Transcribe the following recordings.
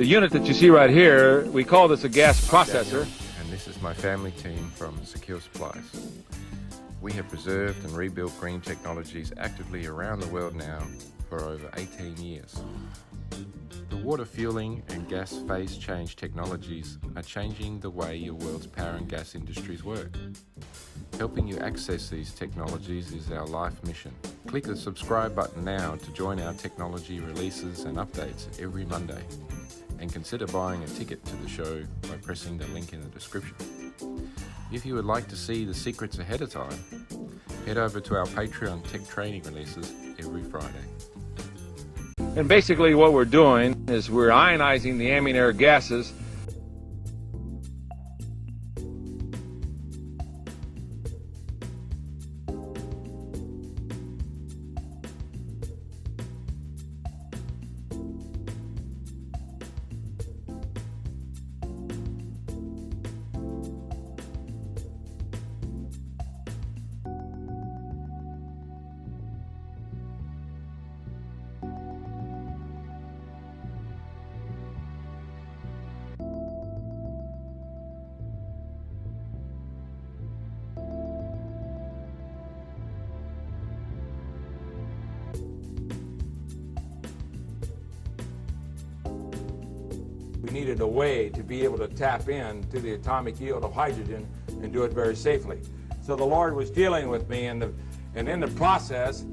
The unit that you see right here, we call this a gas processor. And this is my family team from Secure Supplies. We have preserved and rebuilt green technologies actively around the world now for over 18 years. The water fueling and gas phase change technologies are changing the way your world's power and gas industries work. Helping you access these technologies is our life mission. Click the subscribe button now to join our technology releases and updates every Monday. And consider buying a ticket to the show by pressing the link in the description. If you would like to see the secrets ahead of time, head over to our Patreon tech training releases every Friday. And basically what we're doing is we're ionizing the ambient air gases. We needed a way to be able to tap into the atomic yield of hydrogen and do it very safely. So the Lord was dealing with me, and in the process,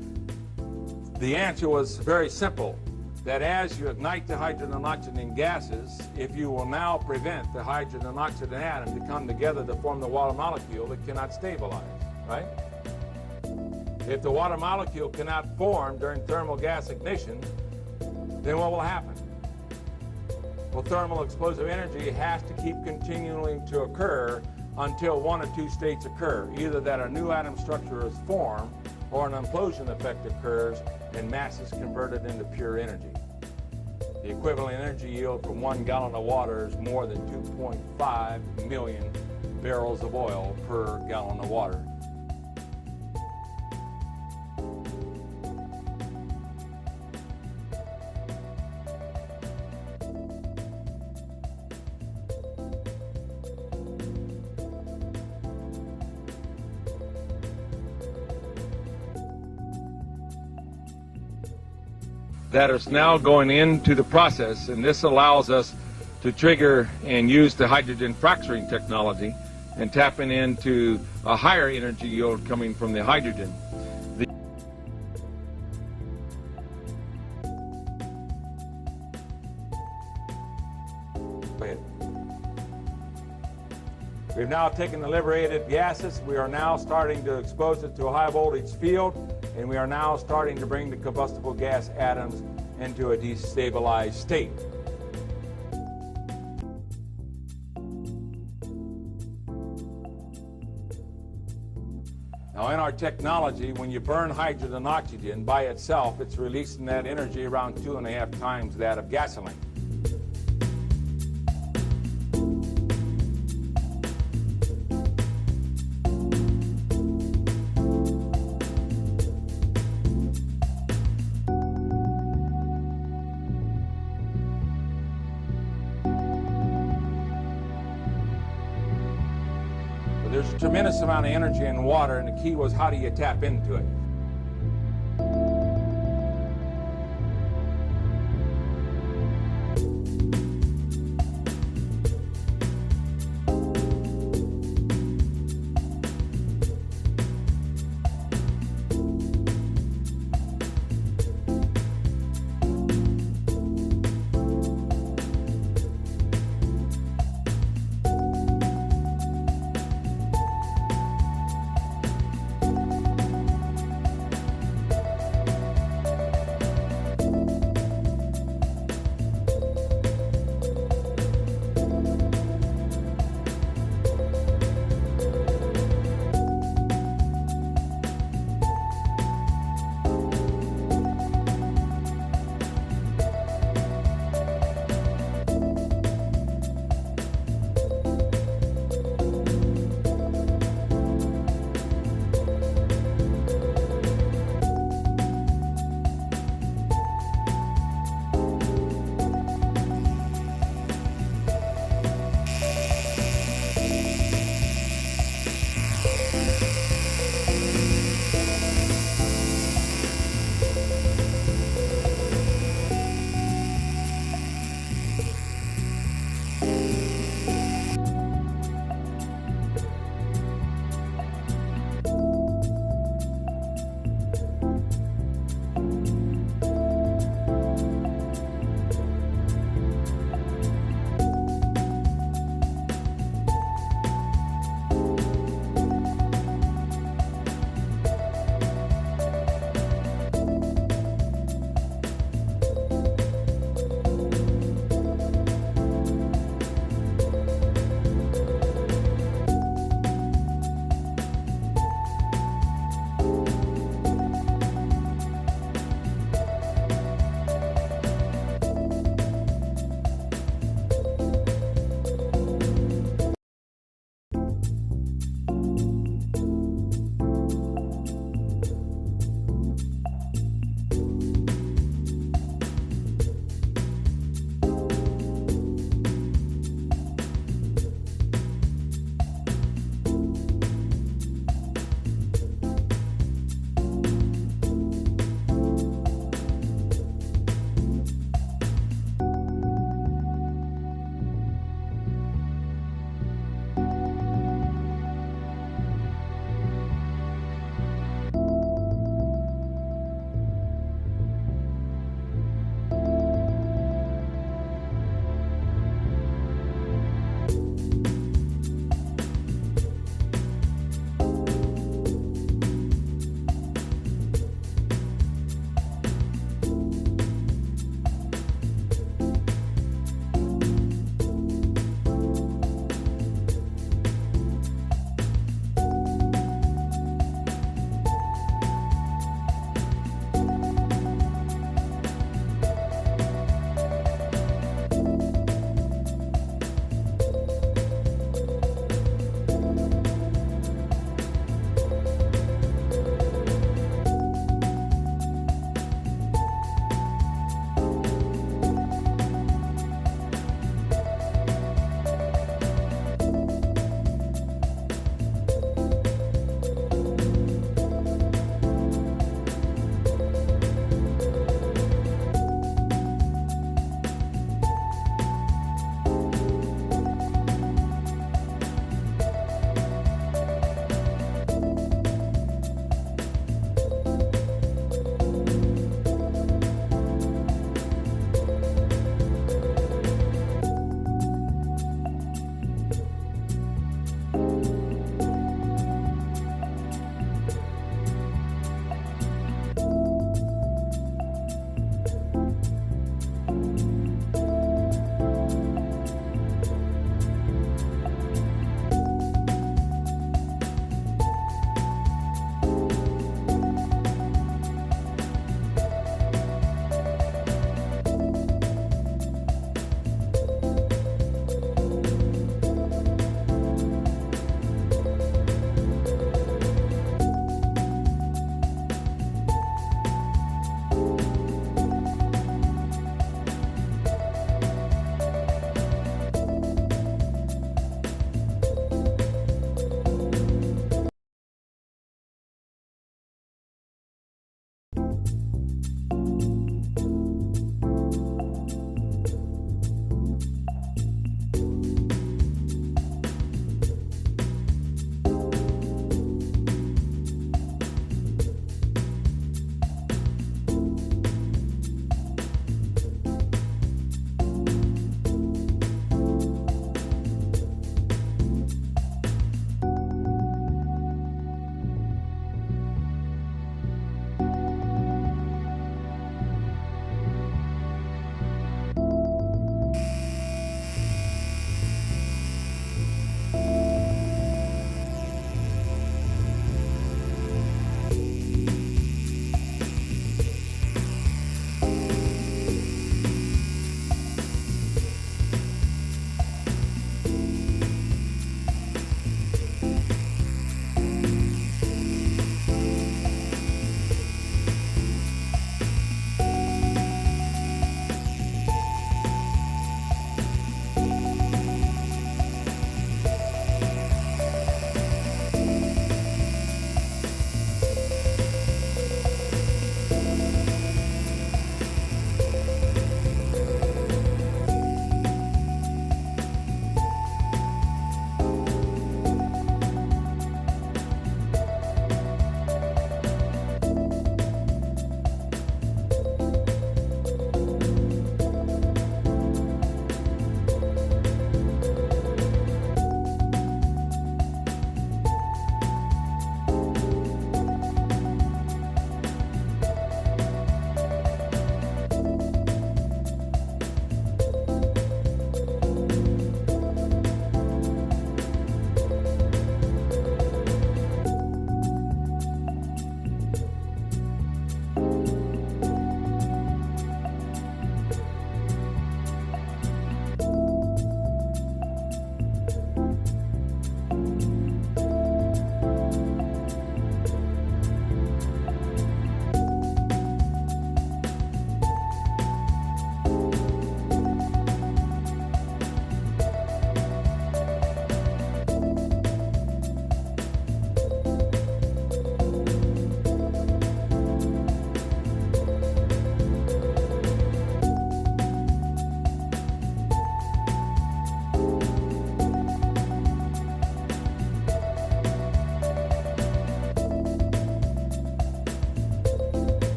the answer was very simple, that as you ignite the hydrogen and oxygen gases, if you will now prevent the hydrogen and oxygen atom to come together to form the water molecule, it cannot stabilize, right? If the water molecule cannot form during thermal gas ignition, then what will happen? Well, thermal explosive energy has to keep continuing to occur until one of two states occur, either that a new atom structure is formed or an implosion effect occurs and mass is converted into pure energy. The equivalent energy yield from 1 gallon of water is more than 2.5 million barrels of oil per gallon of water. That is now going into the process, and this allows us to trigger and use the hydrogen fracturing technology and tapping into a higher energy yield coming from the hydrogen. We've now taken the liberated gases. We are now starting to expose it to a high voltage field, and we are now starting to bring the combustible gas atoms into a destabilized state. Now, in our technology, when you burn hydrogen and oxygen by itself, it's releasing that energy around 2.5 times that of gasoline. There's a tremendous amount of energy in water, and the key was, how do you tap into it?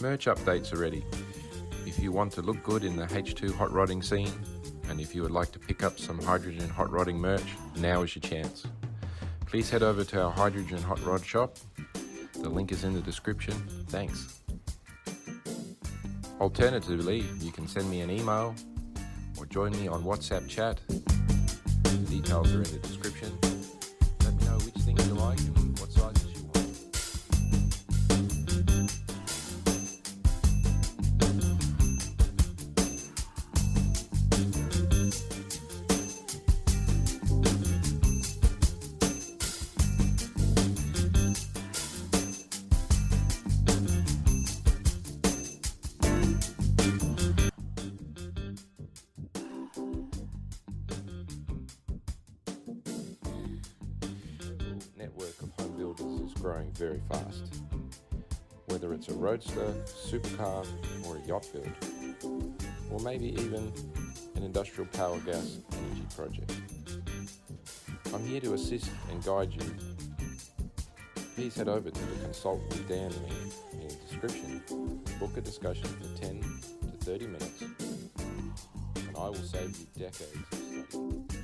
Merch updates are ready. If you want to look good in the H2 hot rodding scene, and if you would like to pick up some hydrogen hot rodding merch, now is your chance. Please head over to our hydrogen hot rod shop. The link is in the description. Thanks. Alternatively, you can send me an email or join me on WhatsApp chat. The details are in the description. Let me know which things you like and what sizes you want. Network of home builders is growing very fast. Whether it's a roadster, supercar, or a yacht build, or maybe even an industrial power gas energy project. I'm here to assist and guide you. Please head over to the Consult with Dan link in the description, book a discussion for 10 to 30 minutes, and I will save you decades of study.